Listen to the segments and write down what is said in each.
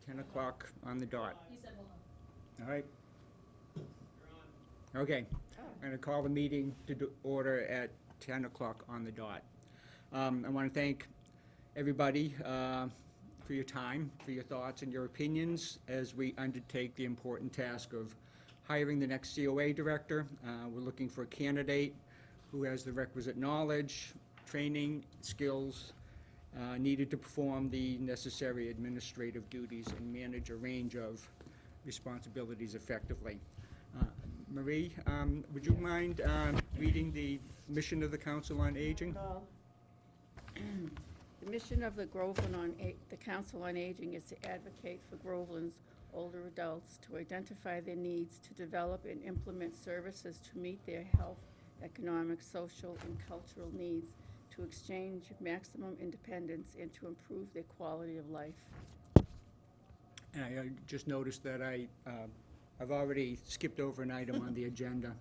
10 o'clock on the dot. You said hold on. All right. Okay, I'm going to call the meeting to order at 10 o'clock on the dot. I want to thank everybody for your time, for your thoughts and your opinions as we undertake the important task of hiring the next COA director. We're looking for a candidate who has the requisite knowledge, training, skills needed to perform the necessary administrative duties and manage a range of responsibilities effectively. Marie, would you mind reading the mission of the Council on Aging? The mission of the the Council on Aging is to advocate for Groveland's older adults, to identify their needs, to develop and implement services to meet their health, economic, social, and cultural needs, to exchange maximum independence, and to improve their quality of life. And I just noticed that I've already skipped over an item on the agenda.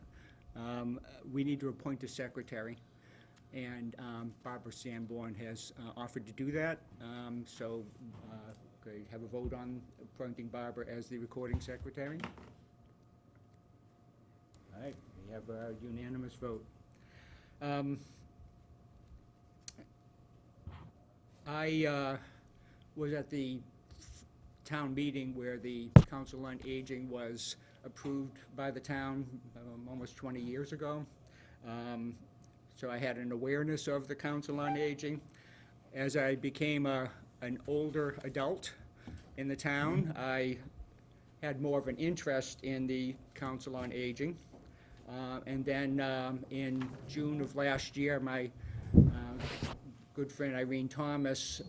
We need to appoint a secretary, and Barbara Sanborn has offered to do that. So could I have a vote on appointing Barbara as the recording secretary? All right, we have a unanimous vote. I was at the town meeting where the Council on Aging was approved by the town almost 20 years ago. So I had an awareness of the Council on Aging. As I became an older adult in the town, I had more of an interest in the Council on Aging. And then in June of last year, my good friend Irene Thomas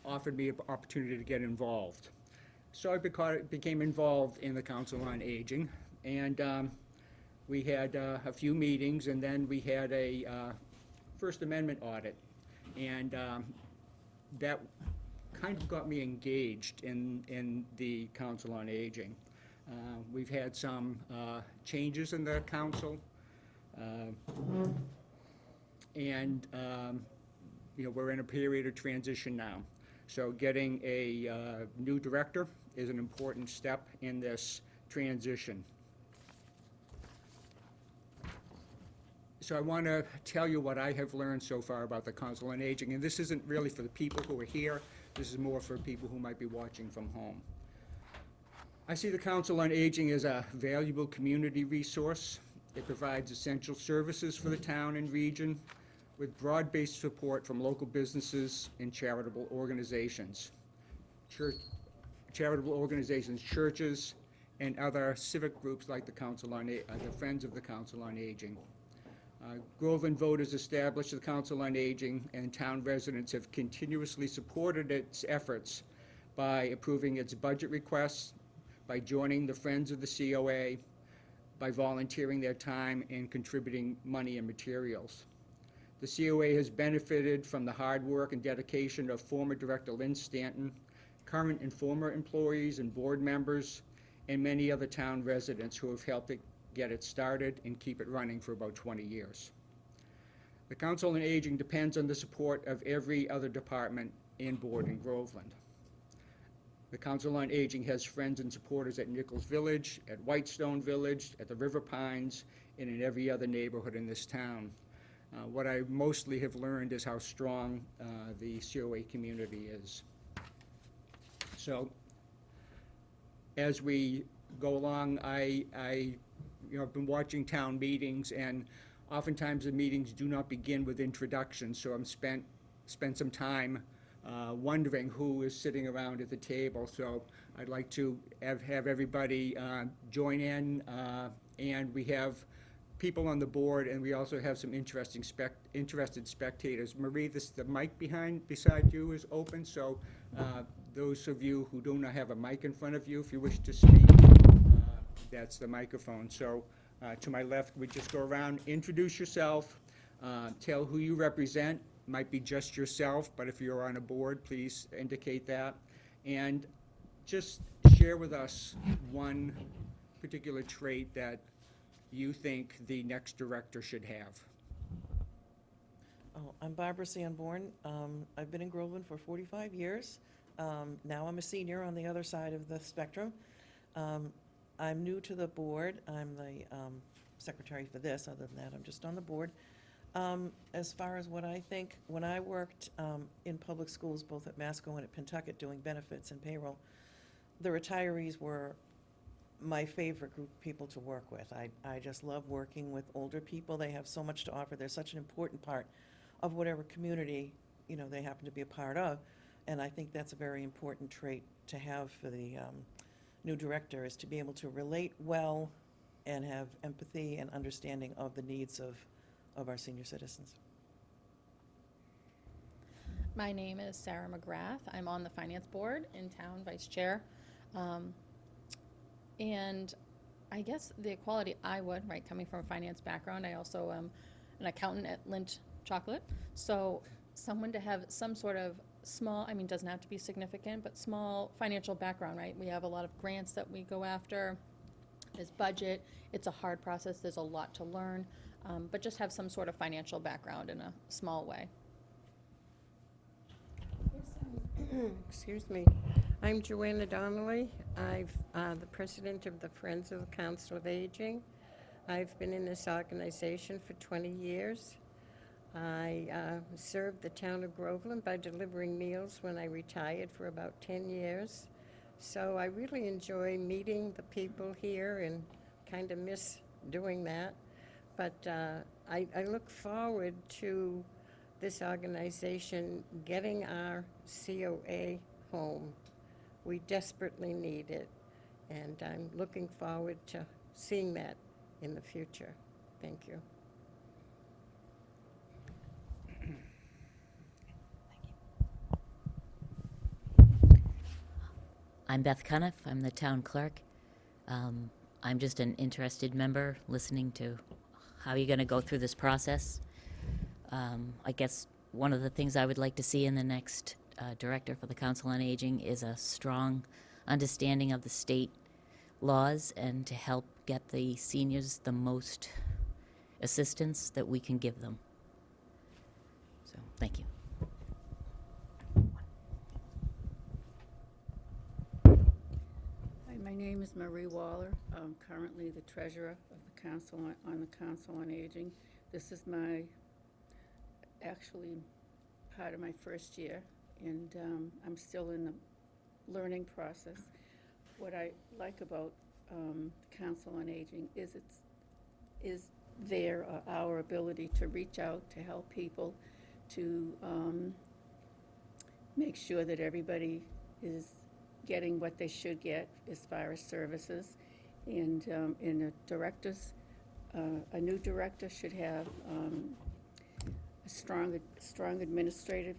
offered me an opportunity to get involved. So I became involved in the Council on Aging, and we had a few meetings, and then we had a First Amendment audit, and that kind of got me engaged in the Council on Aging. We've had some changes in the council, and we're in a period of transition now. So getting a new director is an important step in this transition. So I want to tell you what I have learned so far about the Council on Aging, and this isn't really for the people who are here, this is more for people who might be watching from home. I see the Council on Aging as a valuable community resource. It provides essential services for the town and region with broad-based support from local businesses and charitable organizations. Charitable organizations, churches, and other civic groups like the Friends of the Council on Aging. Groveland voters established the Council on Aging, and town residents have continuously supported its efforts by approving its budget requests, by joining the Friends of the COA, by volunteering their time and contributing money and materials. The COA has benefited from the hard work and dedication of former Director Lynn Stanton, current and former employees and board members, and many other town residents who have helped it get it started and keep it running for about 20 years. The Council on Aging depends on the support of every other department and board in Groveland. The Council on Aging has friends and supporters at Nichols Village, at Whitestone Village, at the River Pines, and in every other neighborhood in this town. What I mostly have learned is how strong the COA community is. So, as we go along, I've been watching town meetings, and oftentimes the meetings do not begin with introductions. So I'm spent some time wondering who is sitting around at the table. So I'd like to have everybody join in, and we have people on the board, and we also have some interested spectators. Marie, the mic beside you is open, so those of you who do not have a mic in front of you, if you wish to speak, that's the microphone. So to my left, we just go around, introduce yourself, tell who you represent. Might be just yourself, but if you're on a board, please indicate that. And just share with us one particular trait that you think the next director should have. Oh, I'm Barbara Sanborn. I've been in Groveland for 45 years. Now I'm a senior on the other side of the spectrum. I'm new to the board. I'm the secretary for this. Other than that, I'm just on the board. As far as what I think, when I worked in public schools, both at Masco and at Pentucket, doing benefits and payroll, the retirees were my favorite group of people to work with. I just love working with older people. They have so much to offer. They're such an important part of whatever community, they happen to be a part of. And I think that's a very important trait to have for the new director, is to be able to relate well and have empathy and understanding of the needs of our senior citizens. My name is Sarah McGrath. I'm on the finance board in town, vice chair. And I guess the equality I would, right, coming from a finance background, I also am an accountant at Lindt Chocolate. So someone to have some sort of small, doesn't have to be significant, but small financial background, right? We have a lot of grants that we go after. There's budget. It's a hard process. There's a lot to learn. But just have some sort of financial background in a small way. Excuse me. I'm Joanna Donnelly. I'm the president of the Friends of the Council of Aging. I've been in this organization for 20 years. I served the town of Groveland by delivering meals when I retired for about 10 years. So I really enjoy meeting the people here and kind of miss doing that. But I look forward to this organization getting our COA home. We desperately need it, and I'm looking forward to seeing that in the future. Thank you. I'm Beth Cuniff. I'm the town clerk. I'm just an interested member listening to how you're going to go through this process. I guess one of the things I would like to see in the next director for the Council on Aging is a strong understanding of the state laws and to help get the seniors the most assistance that we can give them. So, thank you. Hi, my name is Marie Waller. I'm currently the treasurer of the council on the Council on Aging. This is actually part of my first year, and I'm still in the learning process. What I like about the Council on Aging is our ability to reach out, to help people, to make sure that everybody is getting what they should get as far as services. And in a new director should have strong administrative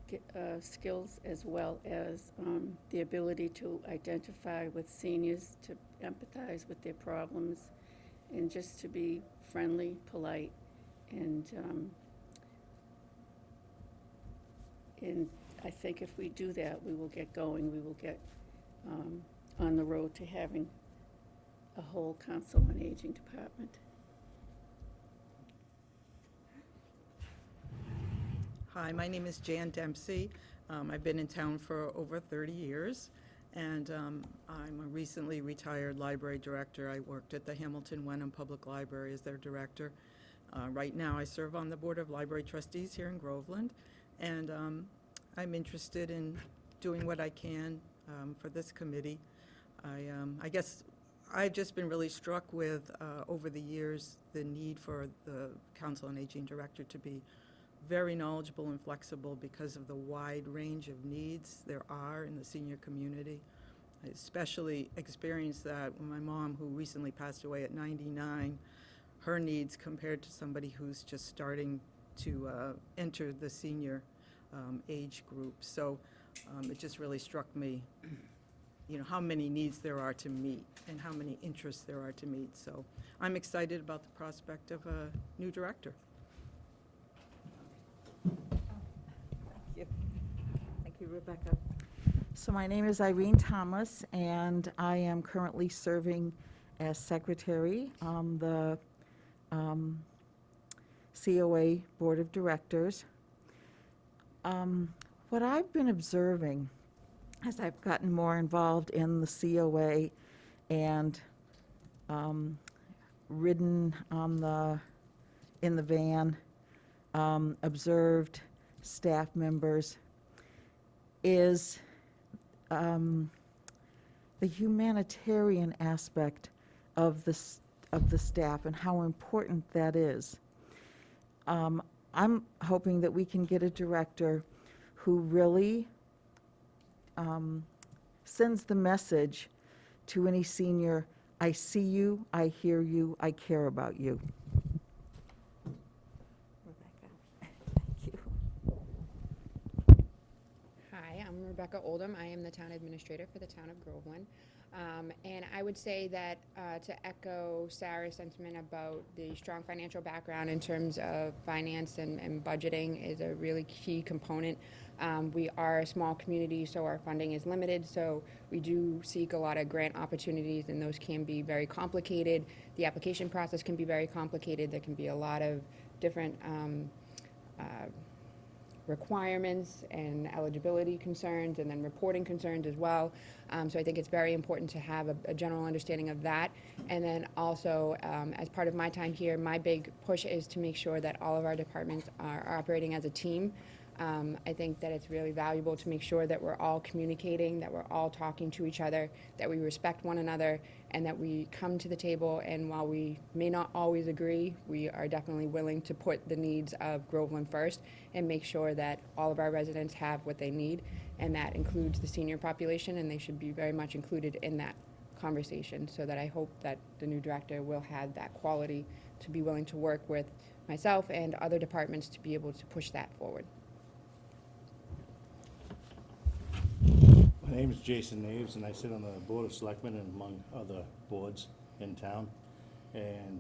skills, as well as the ability to identify with seniors, to empathize with their problems, and just to be friendly, polite, and I think if we do that, we will get going. We will get on the road to having a whole Council on Aging department. Hi, my name is Jan Dempsey. I've been in town for over 30 years, and I'm a recently retired library director. I worked at the Hamilton Wenham Public Library as their director. Right now, I serve on the Board of Library Trustees here in Groveland, and I'm interested in doing what I can for this committee. I guess I've just been really struck with, over the years, the need for the Council on Aging director to be very knowledgeable and flexible because of the wide range of needs there are in the senior community. I especially experienced that when my mom, who recently passed away at 99, her needs compared to somebody who's just starting to enter the senior age group. So it just really struck me, how many needs there are to meet and how many interests there are to meet. So I'm excited about the prospect of a new director. Thank you, Rebecca. So my name is Irene Thomas, and I am currently serving as secretary on the COA Board of Directors. What I've been observing as I've gotten more involved in the COA and ridden in the van, observed staff members, is the humanitarian aspect of the staff and how important that is. I'm hoping that we can get a director who really sends the message to any senior, I see you, I hear you, I care about you. Rebecca, thank you. Hi, I'm Rebecca Oldham. I am the town administrator for the town of Groveland. And I would say that to echo Sarah's sentiment about the strong financial background in terms of finance and budgeting is a really key component. We are a small community, so our funding is limited, so we do seek a lot of grant opportunities, and those can be very complicated. The application process can be very complicated. There can be a lot of different requirements and eligibility concerns, and then reporting concerns as well. So I think it's very important to have a general understanding of that. And then also, as part of my time here, my big push is to make sure that all of our departments are operating as a team. I think that it's really valuable to make sure that we're all communicating, that we're all talking to each other, that we respect one another, and that we come to the table, and while we may not always agree, we are definitely willing to put the needs of Groveland first and make sure that all of our residents have what they need, and that includes the senior population, and they should be very much included in that conversation, so that I hope that the new director will have that quality to be willing to work with myself and other departments to be able to push that forward. My name is Jason Naves, and I sit on the Board of Selectmen and among other boards in town. And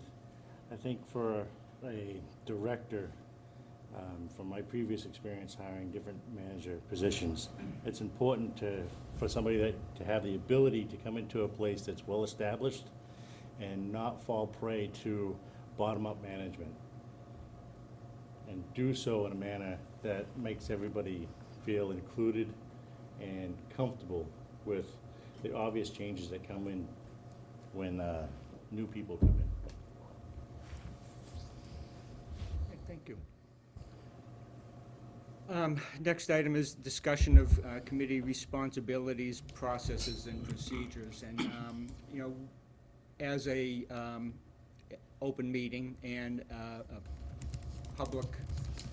I think for a director, from my previous experience hiring different manager positions, it's important for somebody to have the ability to come into a place that's well-established and not fall prey to bottom-up management. And do so in a manner that makes everybody feel included and comfortable with the obvious changes that come in when new people come in. Thank you. Next item is discussion of committee responsibilities, processes, and procedures. And, you know, as a open meeting and a public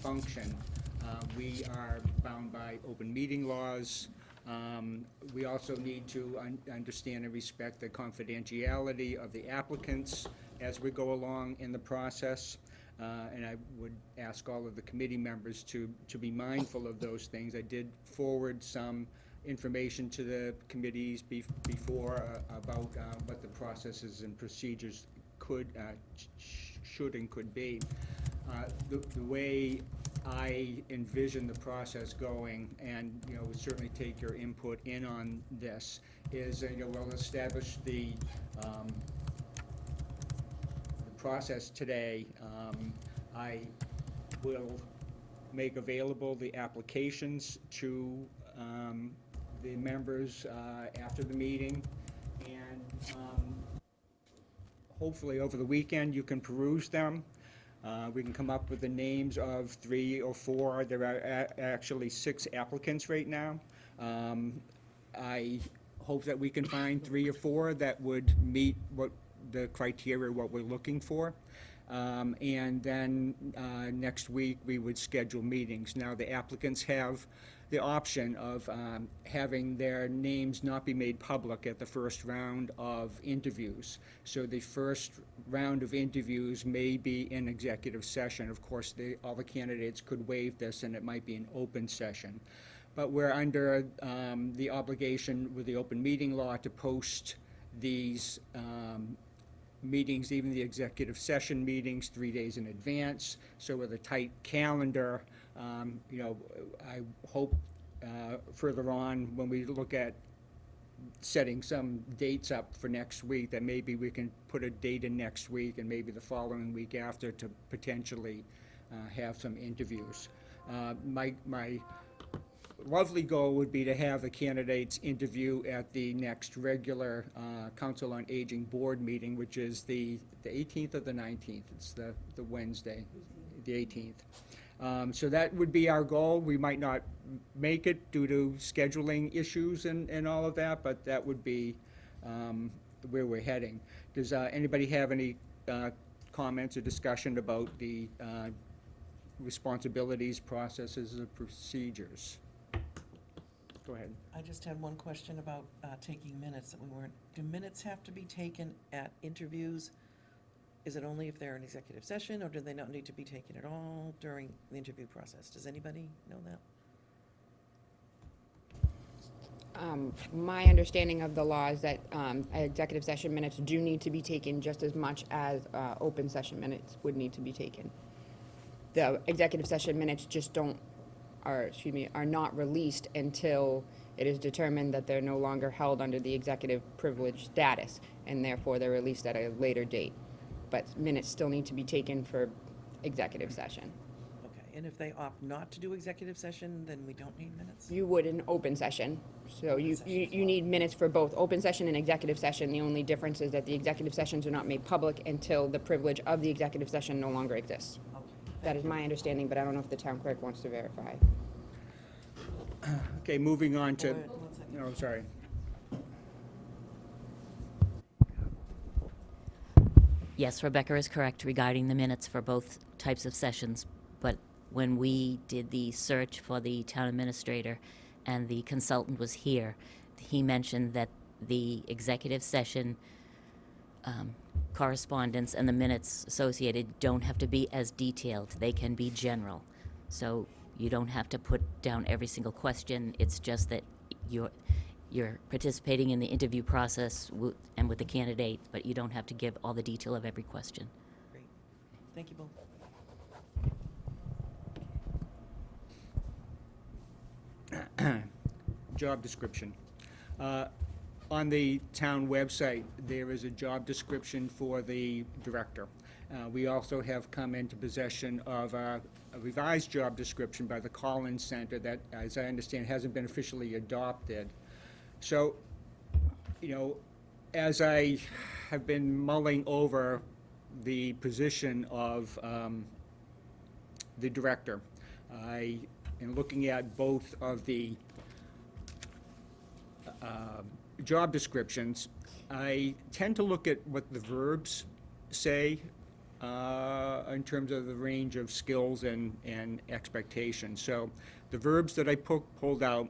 function, we are bound by open meeting laws. We also need to understand and respect the confidentiality of the applicants as we go along in the process. And I would ask all of the committee members to be mindful of those things. I did forward some information to the committees before about what the processes and procedures should and could be. The way I envision the process going, and you know, would certainly take your input in on this, is you know, we'll establish the process today. I will make available the applications to the members after the meeting, and hopefully over the weekend you can peruse them. We can come up with the names of 3 or 4. There are actually 6 applicants right now. I hope that we can find 3 or 4 that would meet what the criteria, what we're looking for. And then next week we would schedule meetings. Now the applicants have the option of having their names not be made public at the first round of interviews. So the first round of interviews may be in executive session. Of course, all the candidates could waive this, and it might be an open session. But we're under the obligation with the open meeting law to post these meetings, even the executive session meetings, 3 days in advance. So with a tight calendar, you know, I hope further on when we look at setting some dates up for next week, that maybe we can put a date in next week and maybe the following week after to potentially have some interviews. My lovely goal would be to have the candidates interview at the next regular Council on Aging Board meeting, which is the 18th or the 19th. It's the Wednesday, the 18th. So that would be our goal. We might not make it due to scheduling issues and all of that, but that would be where we're heading. Does anybody have any comments or discussion about the responsibilities, processes, and procedures? Go ahead. I just had one question about taking minutes that we weren't, do minutes have to be taken at interviews? Is it only if they're in executive session, or do they not need to be taken at all during the interview process? Does anybody know that? My understanding of the law is that executive session minutes do need to be taken just as much as open session minutes would need to be taken. The executive session minutes just are not released until it is determined that they're no longer held under the executive privilege status, and therefore they're released at a later date. But minutes still need to be taken for executive session. Okay, and if they opt not to do executive session, then we don't need minutes? You would in open session. So you session as well. need minutes for both open session and executive session. The only difference is that the executive sessions are not made public until the privilege of the executive session no longer exists. Okay. That is my understanding, but I don't know if the town clerk wants to verify. Okay, moving on to, Wait, one second. no, I'm sorry. Yes, Rebecca is correct regarding the minutes for both types of sessions, but when we did the search for the town administrator and the consultant was here, he mentioned that the executive session correspondence and the minutes associated don't have to be as detailed. They can be general. So you don't have to put down every single question. It's just that you're participating in the interview process and with the candidate, but you don't have to give all the detail of every question. Great. Thank you both. Job description. On the town website, there is a job description for the director. We also have come into possession of a revised job description by the Collins Center that, as I understand, hasn't been officially adopted. So, you know, as I have been mulling over the position of the director, in looking at both of the job descriptions, I tend to look at what the verbs say in terms of the range of skills and expectations. So the verbs that I pulled out: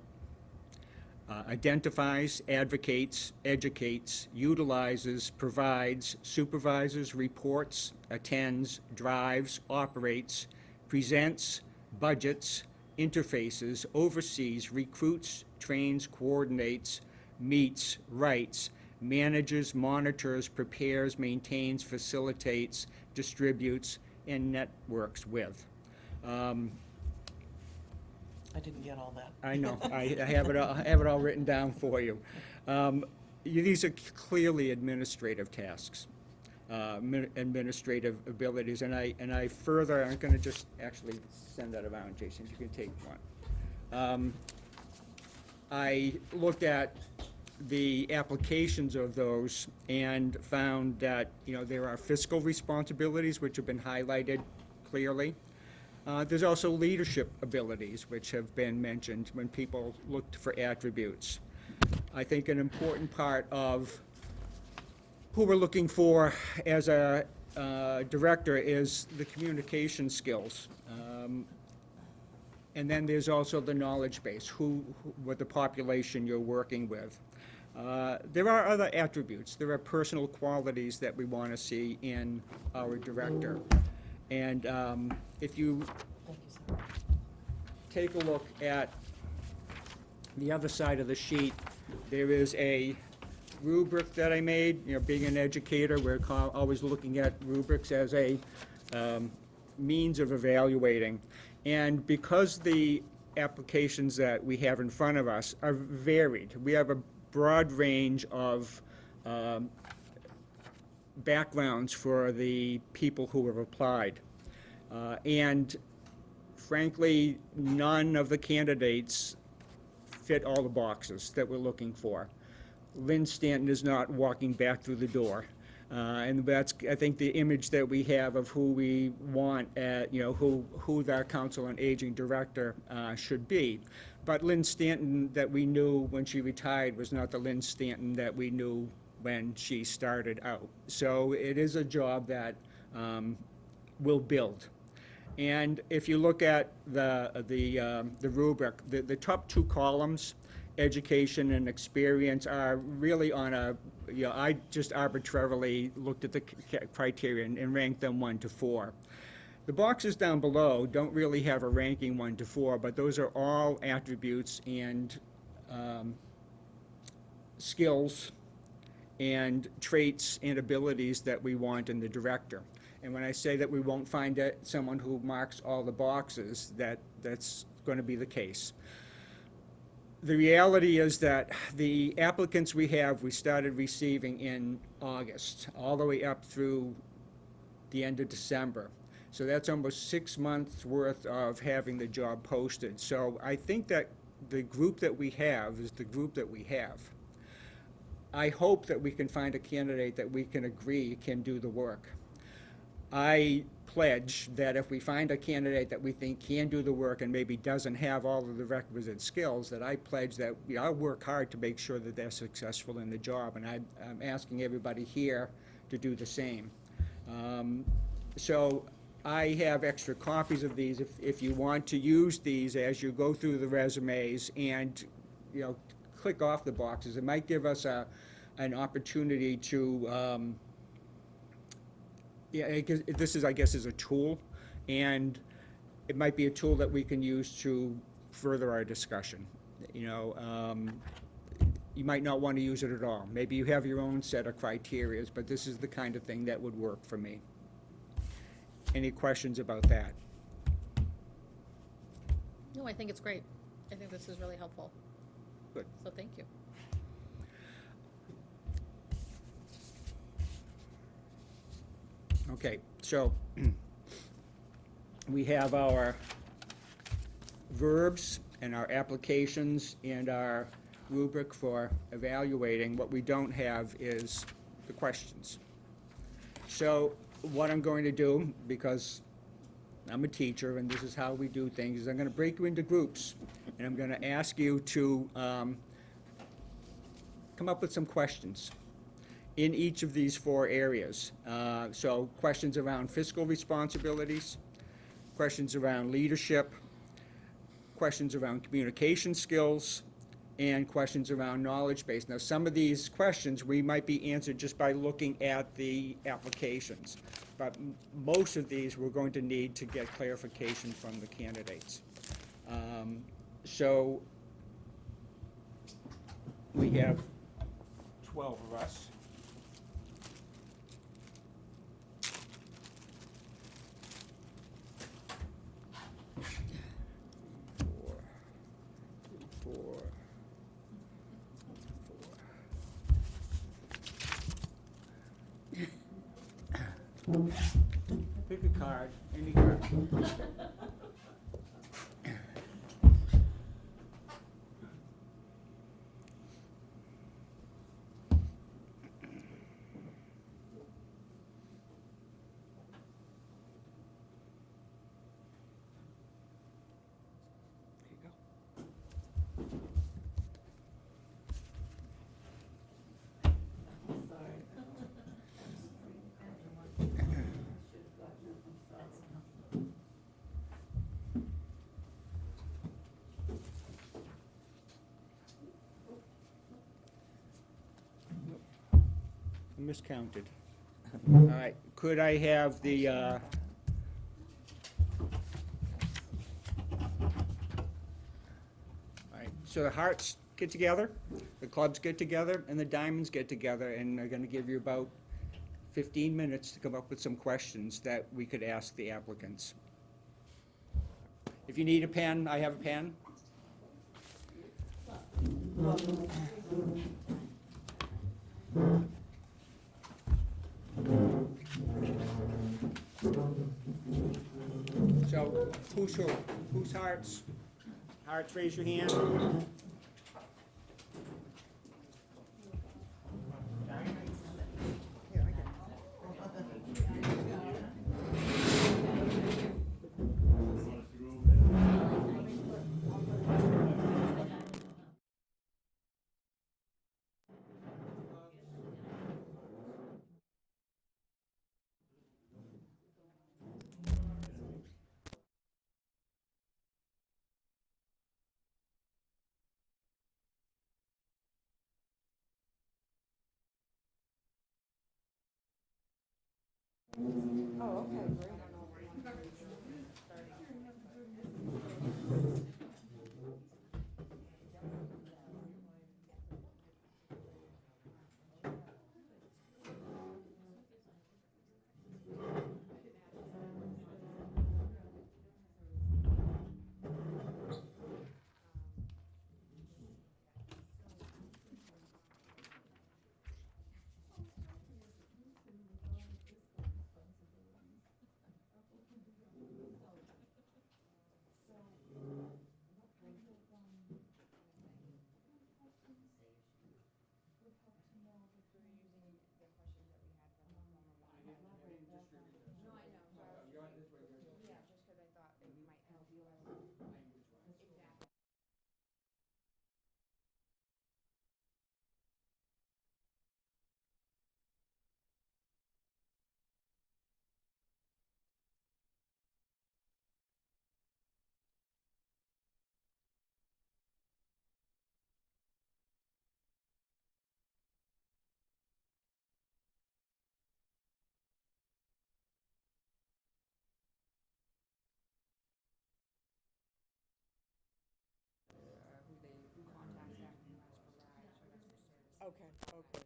identifies, advocates, educates, utilizes, provides, supervises, reports, attends, drives, operates, presents, budgets, interfaces, oversees, recruits, trains, coordinates, meets, writes, manages, monitors, prepares, maintains, facilitates, distributes, and networks with. I didn't get all that. I know, I have it all written down for you. These are clearly administrative tasks, administrative abilities, and I further, I'm gonna just actually send that around, Jason, you can take one. I looked at the applications of those and found that, you know, there are fiscal responsibilities which have been highlighted clearly. There's also leadership abilities which have been mentioned when people looked for attributes. I think an important part of who we're looking for as a director is the communication skills. And then there's also the knowledge base, what the population you're working with. There are other attributes. There are personal qualities that we want to see in our director. And if you Thank you, sir. take a look at the other side of the sheet, there is a rubric that I made. You know, being an educator, we're always looking at rubrics as a means of evaluating. And because the applications that we have in front of us are varied, we have a broad range of backgrounds for the people who have applied. And frankly, none of the candidates fit all the boxes that we're looking for. Lynn Stanton is not walking back through the door. And that's, I think, the image that we have of who we want at, who our Council on Aging Director should be. But Lynn Stanton that we knew when she retired was not the Lynn Stanton that we knew when she started out. So it is a job that will build. And if you look at the rubric, the top two columns, education and experience, are really on a, I just arbitrarily looked at the criteria and ranked them 1 to 4. The boxes down below don't really have a ranking 1 to 4, but those are all attributes and skills and traits and abilities that we want in the director. And when I say that we won't find someone who marks all the boxes, that's going to be the case. The reality is that the applicants we started receiving in August, all the way up through the end of December. So that's almost 6 months worth of having the job posted. So I think that the group that we have is the group that we have. I hope that we can find a candidate that we can agree can do the work. I pledge that if we find a candidate that we think can do the work and maybe doesn't have all of the requisite skills, that I pledge that I'll work hard to make sure that they're successful in the job. And I'm asking everybody here to do the same. So I have extra copies of these if you want to use these as you go through the resumes and, click off the boxes. It might give us an opportunity to, this is, I guess, is a tool, and it might be a tool that we can use to further our discussion. You might not want to use it at all. Maybe you have your own set of criterias, but this is the kind of thing that would work for me. Any questions about that? No, I think it's great. I think this is really helpful. Good. So thank you. Okay, so we have our verbs and our applications and our rubric for evaluating. What we don't have is the questions. So what I'm going to do, because I'm a teacher and this is how we do things, is I'm going to break you into groups, and I'm going to ask you to come up with some questions in each of these 4 areas. So questions around fiscal responsibilities, questions around leadership, questions around communication skills, and questions around knowledge base. Now, some of these questions we might be answered just by looking at the applications, but most of these we're going to need to get clarification from the candidates. So we have 12 of us. Pick a card, any card. Miscounted. All right, could I have the, all right, so the hearts get together, the clubs get together, and the diamonds get together, and they're gonna give you about 15 minutes to come up with some questions that we could ask the applicants. If you need a pen, I have a pen. So, who's who? Who's hearts? Hearts, raise your hand. Oh, okay, great. Okay, okay.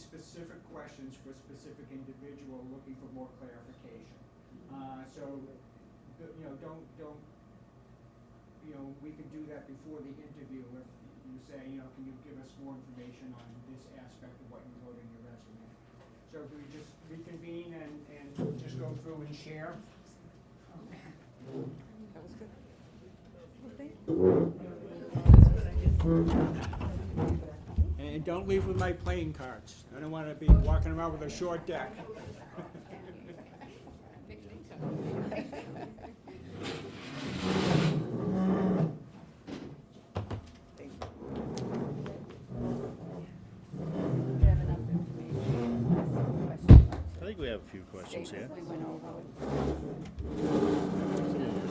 specific questions for a specific individual looking for more clarification. So, you know, don't, you know, we can do that before the interview if you say, you know, can you give us more information on this aspect of what you wrote in your resume? So if we just reconvene and just go through and share. That was good. And don't leave with my playing cards. I don't want to be walking around with a short deck. We have enough information. Question I think we have a few questions here. marks. We went over it.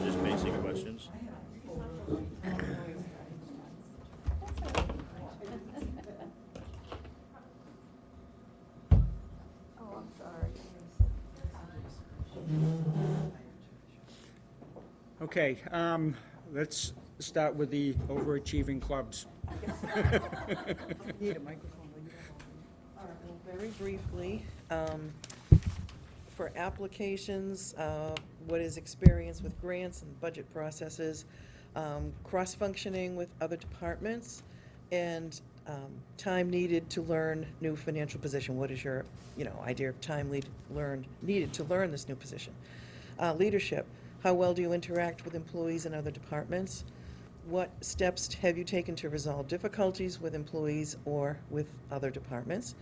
Just basic questions. Oh, I'm sorry. Okay, let's start with the overachieving clubs. Need a microphone when you All right, well, very briefly, for applications, what is experience with grants and budget processes, cross-functioning with other departments, and time needed to learn new financial position. What is your, you know, idea of time needed to learn this new position? Leadership, how well do you interact with employees in other departments? What steps have you taken to resolve difficulties with employees or with other departments?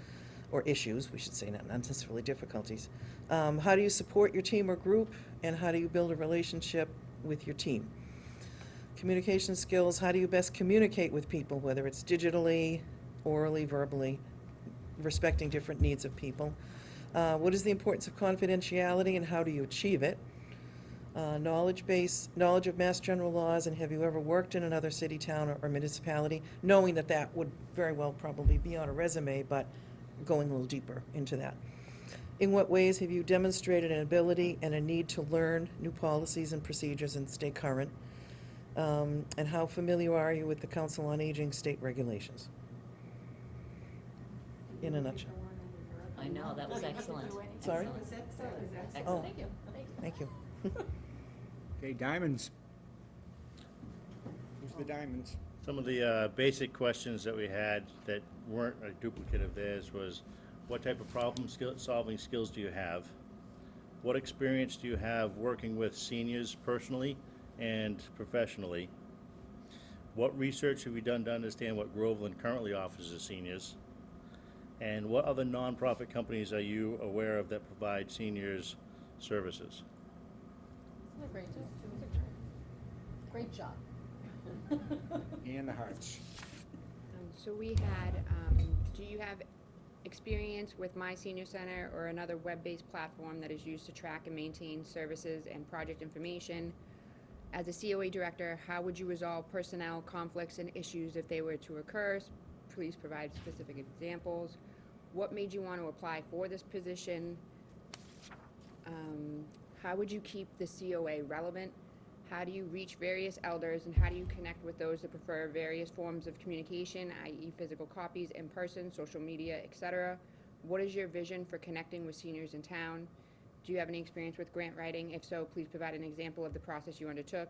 Or issues, we should say, not necessarily difficulties. How do you support your team or group, and how do you build a relationship with your team? Communication skills, how do you best communicate with people, whether it's digitally, orally, verbally, respecting different needs of people? What is the importance of confidentiality, and how do you achieve it? Knowledge of Mass General laws, and have you ever worked in another city, town, or municipality? Knowing that that would very well probably be on a resume, but going a little deeper into that. In what ways have you demonstrated an ability and a need to learn new policies and procedures and stay current? And how familiar are you with the Council on Aging state regulations? In a nutshell. I know, that was excellent. Sorry? Excellent. Oh. Thank you. Thank you. Okay, diamonds. Who's the diamonds? Some of the basic questions that we had that weren't a duplicate of theirs was, what type of solving skills do you have? What experience do you have working with seniors personally and professionally? What research have you done to understand what Groveland currently offers to seniors? And what other nonprofit companies are you aware of that provide seniors services? Great job. And the hearts. So we had, do you have experience with My Senior Center or another web-based platform that is used to track and maintain services and project information? As a COA director, how would you resolve personnel conflicts and issues if they were to occur? Please provide specific examples. What made you want to apply for this position? How would you keep the COA relevant? How do you reach various elders, and how do you connect with those that prefer various forms of communication, i.e. physical copies, in person, social media, etc.? What is your vision for connecting with seniors in town? Do you have any experience with grant writing? If so, please provide an example of the process you undertook.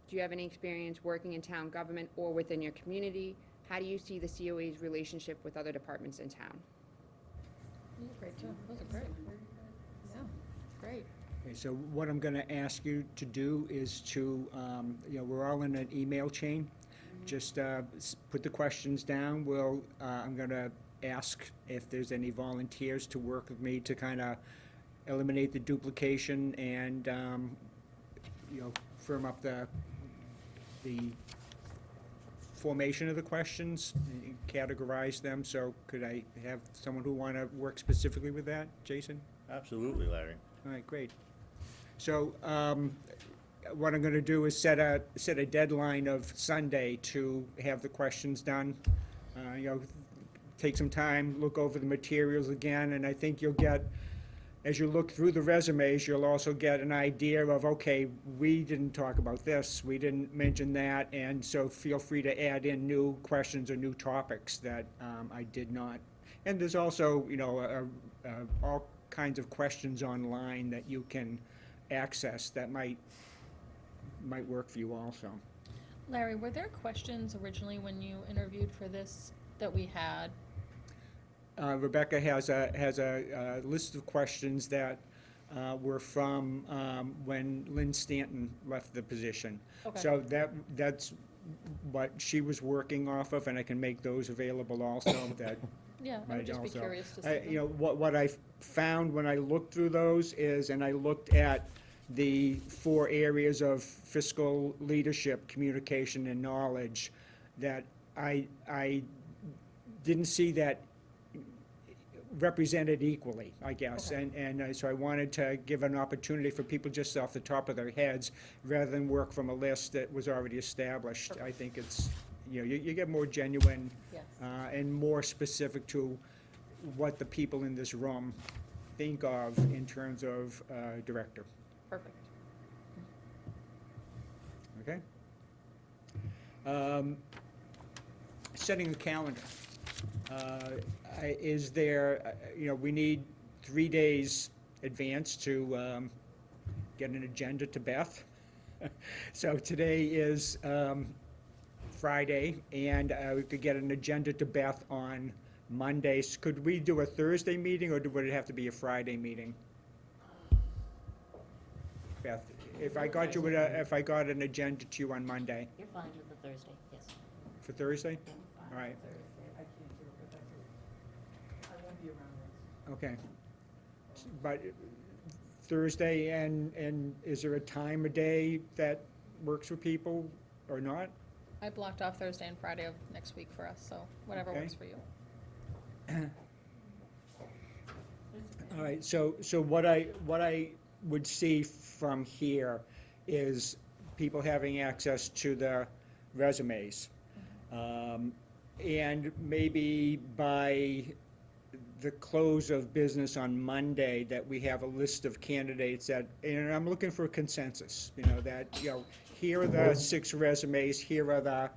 Do you have any experience working in town government or within your community? How do you see the COA's relationship with other departments in town? Great job. Those are great. Yeah, great. Okay, so what I'm going to ask you to do is to, you know, we're all in an email chain. Just put the questions down. I'm going to ask if there's any volunteers to work with me to kind of eliminate the duplication and, you know, firm up the formation of the questions, and categorize them. So could I have someone who want to work specifically with that? Jason? Absolutely, Larry. All right, great. So what I'm going to do is set a deadline of Sunday to have the questions done. You know, take some time, look over the materials again, and I think you'll get, as you look through the resumes, you'll also get an idea of, okay, we didn't talk about this, we didn't mention that, and so feel free to add in new questions or new topics that I did not. And there's also, you know, all kinds of questions online that you can access that might work for you also. Larry, were there questions originally when you interviewed for this that we had? Rebecca has a list of questions that were from when Lynn Stanton left the position. Okay. So that's what she was working off of, and I can make those available also, that Yeah, I would just be also. curious to see I- them. You know, what I found when I looked through those is, and I looked at the 4 areas of fiscal leadership, communication, and knowledge, that I didn't see that represented equally, I guess. Okay. And so I wanted to give an opportunity for people just off the top of their heads, rather than work from a list that was already established. I think it's, you know, you get more genuine Yes. and more specific to what the people in this room think of in terms of director, Perfect. okay? Setting the calendar. Is there, you know, we need 3 days advance to get an agenda to Beth. So today is Friday, and we could get an agenda to Beth on Mondays. Could we do a Thursday meeting, or would it have to be a Friday meeting? Beth, if I got an agenda to you on Monday, You're fine with the Thursday, yes. for Thursday? All right, okay. But Thursday, and is there a time of day that works for people or not? I blocked off Thursday and Friday of next week for us, so whatever Okay. works for you. All right, so what I would see from here is people having access to the resumes. And maybe by the close of business on Monday, that we have a list of candidates that, and I'm looking for a consensus, you know, that, you know, here are the 6 resumes, here are the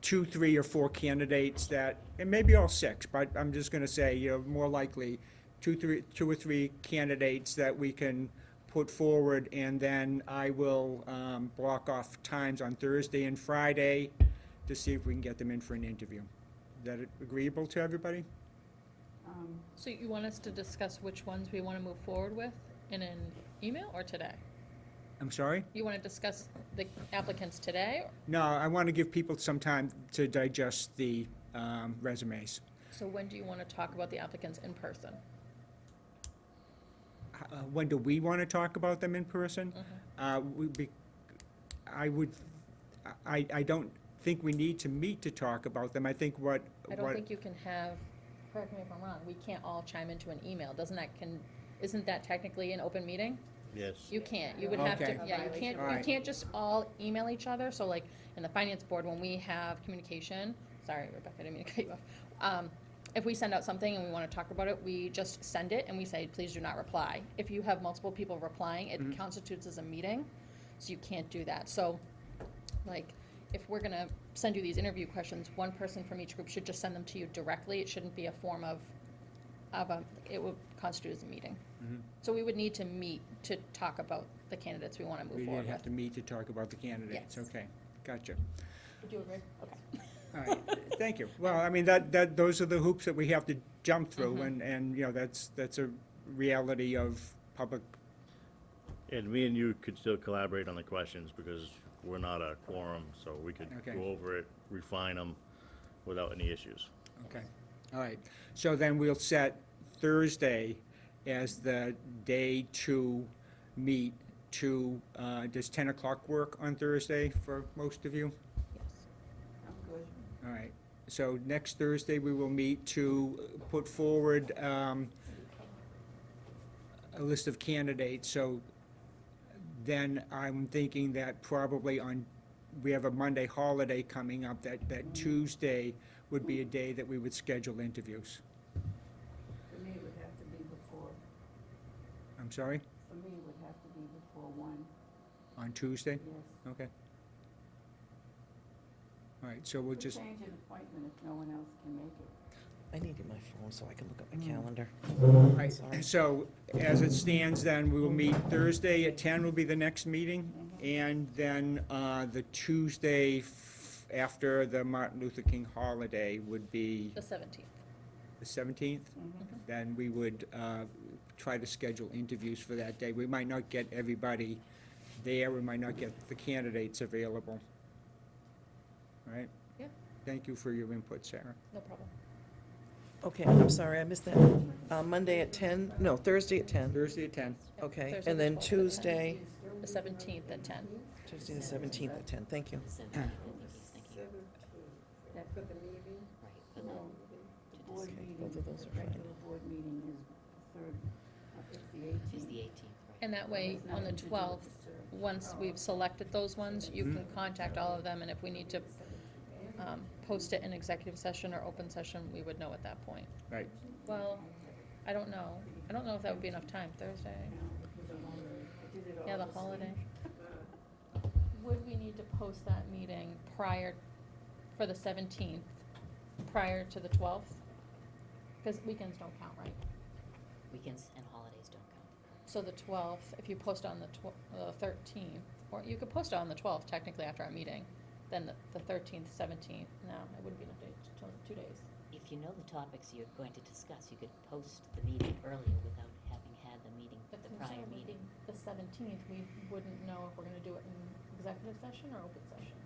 2, 3, or 4 candidates that, and maybe all 6, but I'm just gonna say, you know, more likely, 2 or 3 candidates that we can put forward, and then I will block off times on Thursday and Friday to see if we can get them in for an interview. Is that agreeable to everybody? So you want us to discuss which ones we want to move forward with in an email or today? I'm sorry? You want to discuss the applicants today? No, I want to give people some time to digest the resumes. So when do you want to talk about the applicants in person? When do we want to talk about them in person? I don't think we need to meet to talk about them. I think I don't think you can have, correct me if I'm wrong, we can't all chime into an email. Isn't that technically an open meeting? Yes. You can't, you would have to, Okay. yeah, you Alright. can't just all email each other, so like, in the finance board, when we have communication, sorry, Rebecca, I didn't mean to cut you off. If we send out something and we wanna talk about it, we just send it and we say, please do not reply. If you have multiple people replying, it constitutes as a meeting, so you can't do that. So, like, if we're gonna send you these interview questions, one person from each group should just send them to you directly. It shouldn't be a form of it would constitute as a meeting. So we would need to meet to talk about the candidates we wanna We move forward didn't have with. to meet to talk about the candidates. Yes. Okay, gotcha. Would you agree? Okay. All right, thank you. Well, I mean, those are the hoops that we have to jump through, and, you know, that's a reality of public. And me and you could still collaborate on the questions, because we're not a quorum, so we could Okay. go over it, refine them without any issues. Okay, all right. So then we'll set Thursday as the day to meet to, does 10 o'clock work on Thursday for most of you? Yes. All right, so next Thursday, we will meet to put forward a list of candidates. So then I'm thinking that probably we have a Monday holiday coming up, that Tuesday would be a day that we would schedule interviews. For me, it would have to be before, I'm sorry, for me, it would have to be before 1, on Tuesday? yes. Okay. All right, so we'll Could just, change an appointment if no one else can make it. I needed my phone so I can look at my calendar. Right. Sorry. So as it stands then, we will meet Thursday at 10 will be the next meeting. And then the Tuesday after the Martin Luther King holiday would be The 17th. the 17th. Then we would try to schedule interviews for that day. We might not get everybody there, we might not get the candidates available. All right? Yeah. Thank you for your input, Sarah. No problem. Okay, I'm sorry, I missed that. Monday at 10, no, Thursday at 10. Thursday at 10. Okay, Thursday and the then 12th at 10. Tuesday, The 17th at 10. Tuesday the 17th at 10, thank you. So, I think he's thinking, right, but then The board Okay, meeting, both of those are the fine. regular board meeting is third, it's the it's 18th. the 18th, right? And that way, It's on the nothing to do with 12th, the survey. once we've selected those ones, you can contact all of them, and if we need to post it in executive session or open session, we would know at that point. Right. Well, I don't know. I don't know if that would be enough time, Thursday. Yeah, the holiday. Would we need to post that meeting prior, for the 17th, prior to the 12th? Because weekends don't count, right? Weekends and holidays don't count. So the 12th, if you post on the 13th, or you could post it on the 12th technically after our meeting, then the 13th, 17th, no, it wouldn't be enough days, 2 days. If you know the topics you're going to discuss, you could post the meeting earlier without having had the meeting, But the the prior concern would meeting. be the 17th, we wouldn't know if we're gonna do it in executive session or open session.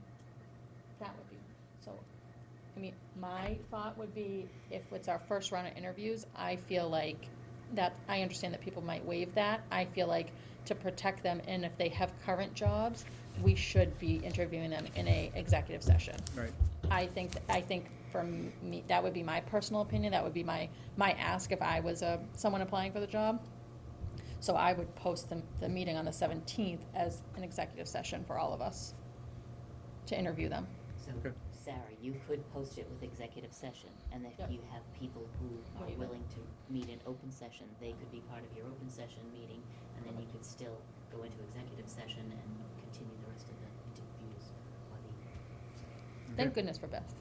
That would be, so, I mean, my thought would be, if it's our first round of interviews, I feel like that, I understand that people might waive that. I feel like to protect them, and if they have current jobs, we should be interviewing them in a executive session. Right. I think for me, that would be my personal opinion, that would be my ask if I was someone applying for the job. So I would post the meeting on the 17th as an executive session for all of us to interview them. So, Okay. Sarah, you could post it with executive session, and if Yep. you have people who are Waive it. willing to meet in open session, they could be part of your open session meeting, and then you could still go into executive session and continue the rest of the interviews or the Thank goodness for Beth.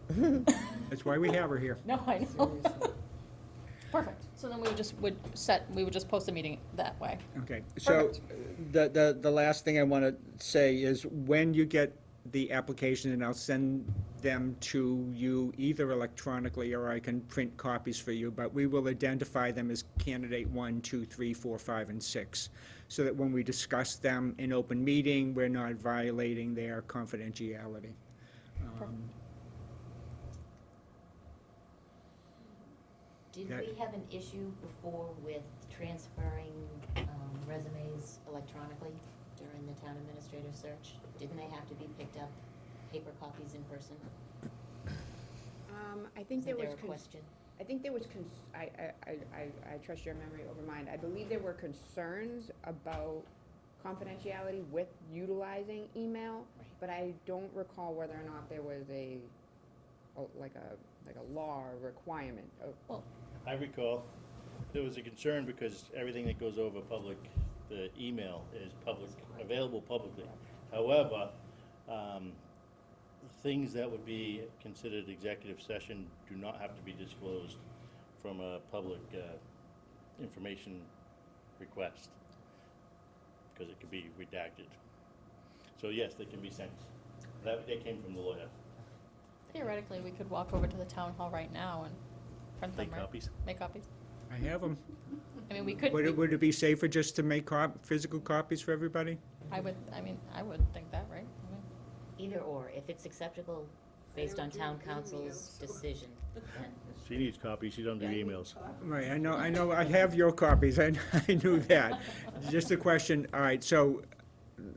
That's why we have her here. No, I know. Perfect. So then we would just post the meeting that way. Okay, so the last thing I want to say is when you get the application, and I'll send them to you either electronically or I can print copies for you, but we will identify them as candidate 1, 2, 3, 4, 5, and 6, so that when we discuss them in open meeting, we're not violating their confidentiality. Did That- we have an issue before with transferring resumes electronically during the town administrator search? Didn't they have to be picked up, paper copies in person? I think there Isn't was, there a question? I think there was, I trust your memory over mine. I believe there were concerns about confidentiality with utilizing email, Right. but I don't recall whether or not there was like a law or requirement of. I recall, there was a concern because everything that goes over public, the email is public, available publicly. However, things that would be considered executive session do not have to be disclosed from a public information request, because it could be redacted. So yes, they can be sent. That came from the lawyer. Theoretically, we could walk over to the town hall right now and print them, Make right? copies. Make copies. I have them. I mean, we could, Would it be safer just to make physical copies for everybody? I would think that, right? I mean, Either or, if it's acceptable based on town council's decision, then She needs copies, she don't do emails. Right, I know, I have your copies, I knew that. Just a question, all right, so,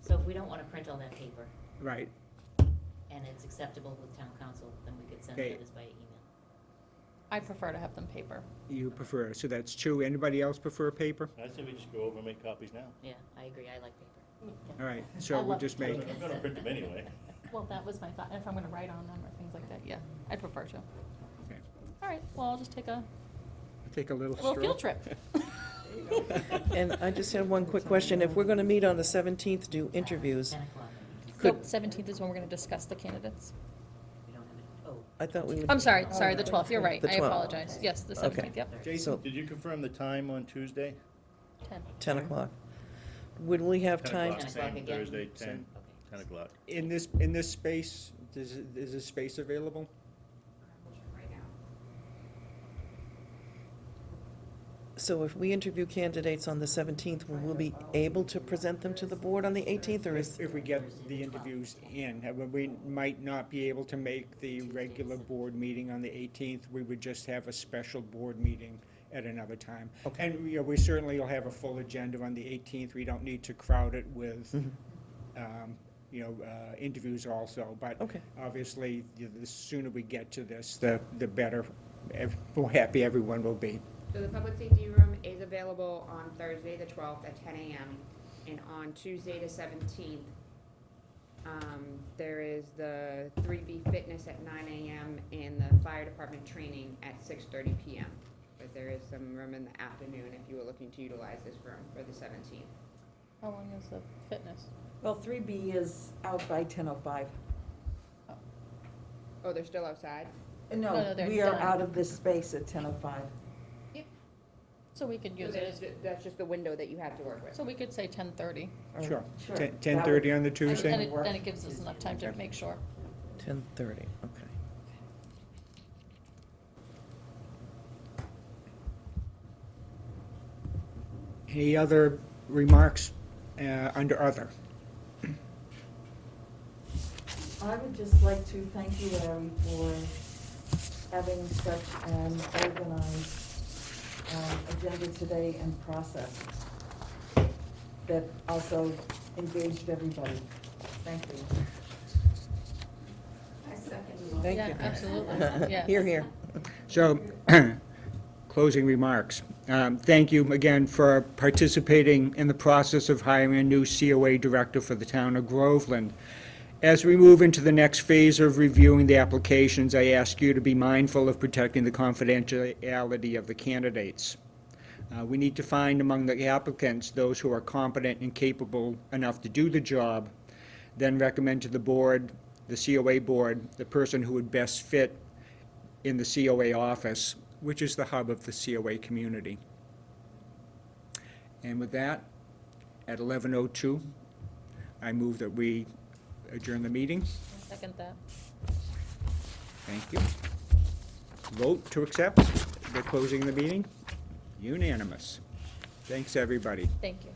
so if we don't want to print all that paper right, and it's acceptable with town council, then we could send Okay. letters by email. I prefer to have them paper. you prefer, so that's 2. Anybody else prefer paper? I say we just go over and make copies now. Yeah, I agree, I like paper. All right, I so we'll love just I'm make, gonna print them anyway. Well, that was my thought, if I'm gonna write on them or things like that, yeah, I'd prefer to. Okay. All right, well, I'll just take a take a little little stroll. field trip. And I just had one quick question. If we're going to meet on the 17th, do interviews, 10 o'clock. Could- Nope, 17th is when we're gonna discuss the candidates. We don't have it, oh, I thought we would. I'm sorry, the 12th, you're right, The I 12th. apologize. Yes, the Okay. 17th, yep, Jason, So- did you confirm the time on Tuesday? 10. 10 o'clock. Would we have 10 time? o'clock, 10 o'clock same again. Thursday, Same. 10, 10 o'clock. In this space, is this space available? So if we interview candidates on the 17th, will we be able to present them to the board on the 18th, or is? If we get the interviews in, we might not be able to make the regular board meeting on the 18th. We would just have a special board meeting at another time. Okay. And, we certainly will have a full agenda on the 18th. We don't need to crowd it with, interviews also. But Okay. obviously, the sooner we get to this, the better, more happy everyone will be. So the public safety room is available on Thursday, the 12th at 10 a.m. And on Tuesday, the 17th, there is the 3B Fitness at 9 a.m. and the fire department training at 6:30 p.m. But there is some room in the afternoon if you were looking to utilize this room for the 17th. How long is the fitness? Well, 3B is out by 10:05. Oh, they're still outside? No, No, they're we are done. out of this space at 10:05. So we could use it as, That's just the window that you have to work with. so we could say 10:30. Sure. Sure. 10:30 on the And Tuesday? then it gives us enough time to make sure. 10:30, okay. Any other remarks under other? I would just like to thank you, Larry, for having such an organized agenda today and process that also engaged everybody. Thank you. Thank Yeah, you. absolutely, yeah. Here, here. So, closing remarks. Thank you again for participating in the process of hiring a new COA director for the town of Groveland. As we move into the next phase of reviewing the applications, I ask you to be mindful of protecting the confidentiality of the candidates. We need to find among the applicants those who are competent and capable enough to do the job, then recommend to the board, the COA board, the person who would best fit in the COA office, which is the hub of the COA community. And with that, at 11:02, I move that we adjourn the meeting. I'll second that. Thank you. Vote to accept the closing of the meeting. Unanimous. Thanks, everybody. Thank you.